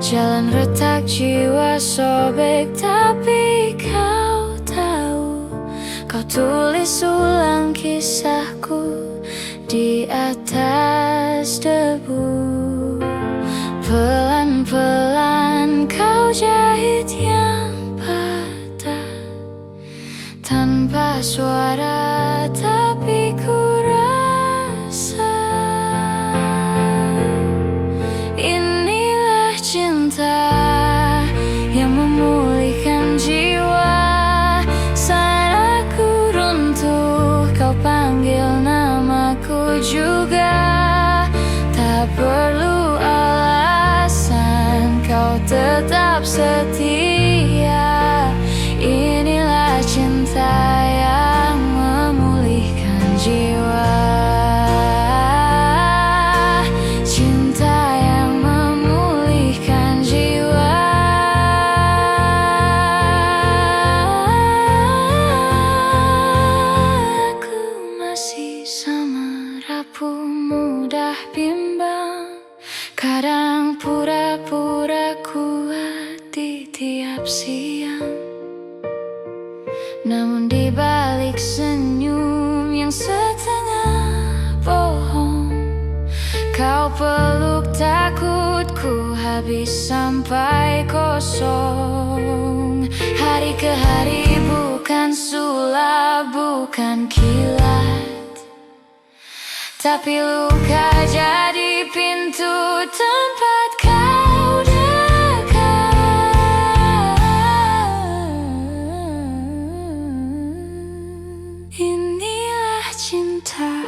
Jalan retak jiwa sobek, tapi kau tahu, kau tulis ulang kisahku di atas debu. Pelan-pelan kau jahit yang patah, tanpa suara tapi ku rasa inilah cinta yang memulihkan jiwa. Saat aku runtuh kau panggil namaku juga. Tak perlu alasan, kau tetap setia. Inilah cinta yang memulihkan jiwa. Cinta yang memulihkan jiwa. Aku masih sama, rapuh, mudah bimbang. Kadang pura-pura kuat di tiap siang. Namun di balik senyum yang setengah bohong, kau peluk takutku habis sampai kosong. Hari ke hari bukan sulap, bukan kilat, tapi luka jadi pintu tempat kau dekat. Inilah cinta.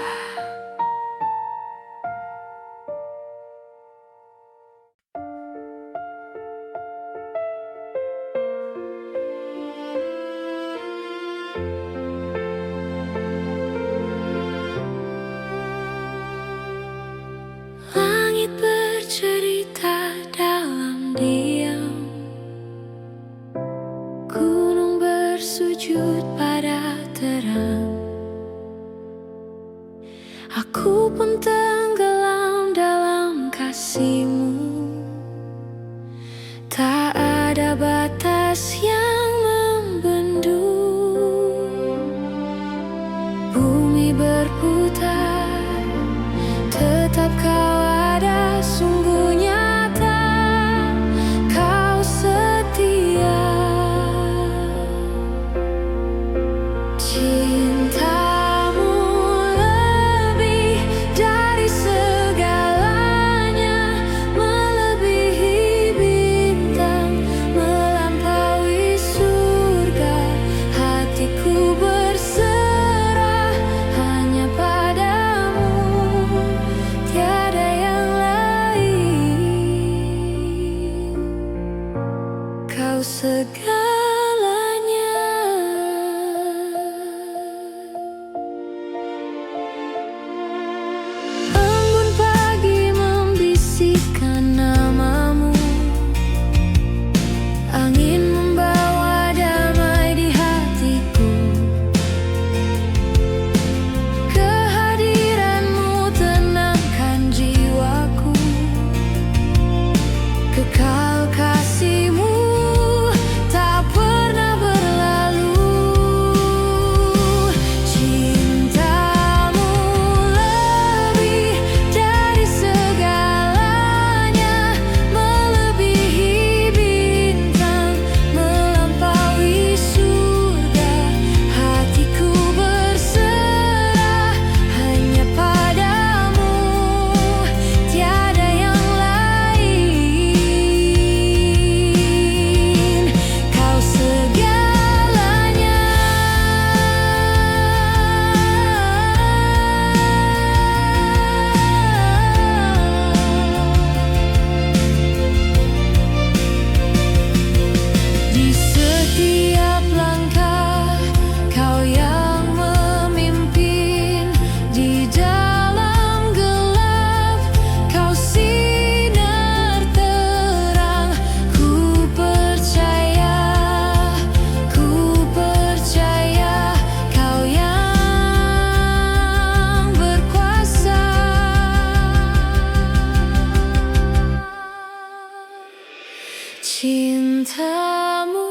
Cintamu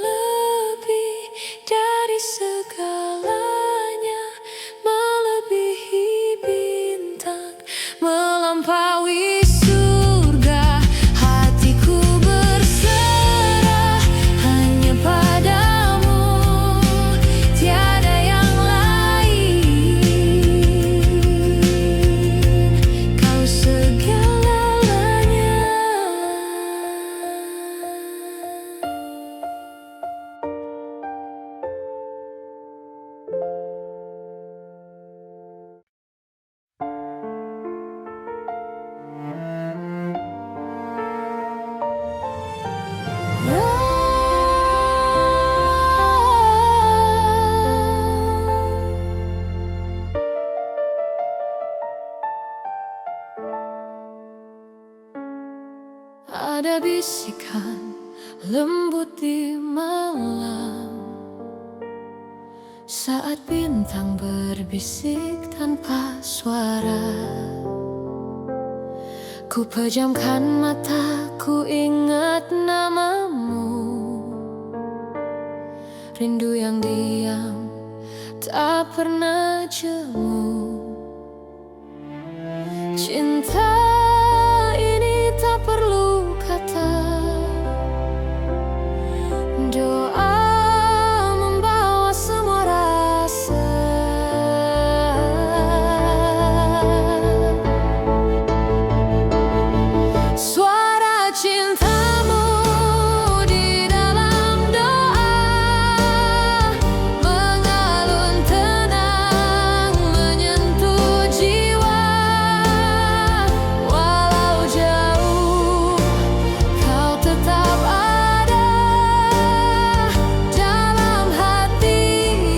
lebih dari segalanya, melebihi bintang, melampaui surga. Hatiku berserah hanya padamu, tiada yang lain. Kau segalanya. Ada bisikan lembut di malam, saat bintang berbisik tanpa suara. Ku pejamkan mata, ku ingat namamu. Rindu yang diam tak pernah jemu. Cinta ini tak perlu kata, doa membawa semua rasa. Suara cintamu di dalam doa mengalun tenang, menyentuh jiwa. Walau jauh, kau tetap ada dalam hati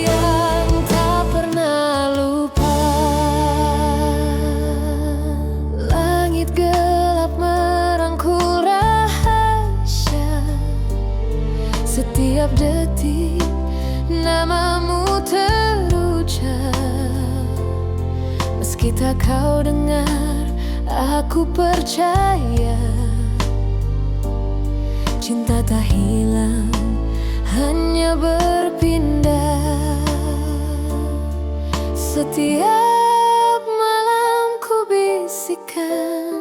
yang tak pernah lupa. Langit gelap merangkul rahasia, setiap detik namamu terucap. Meski tak kau dengar, aku percaya cinta tak hilang, hanya berpindah. Setiap malam ku bisikan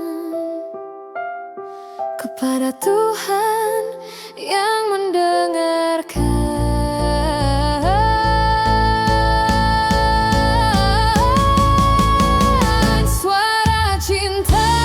kepada Tuhan yang mendengarkan. Suara cinta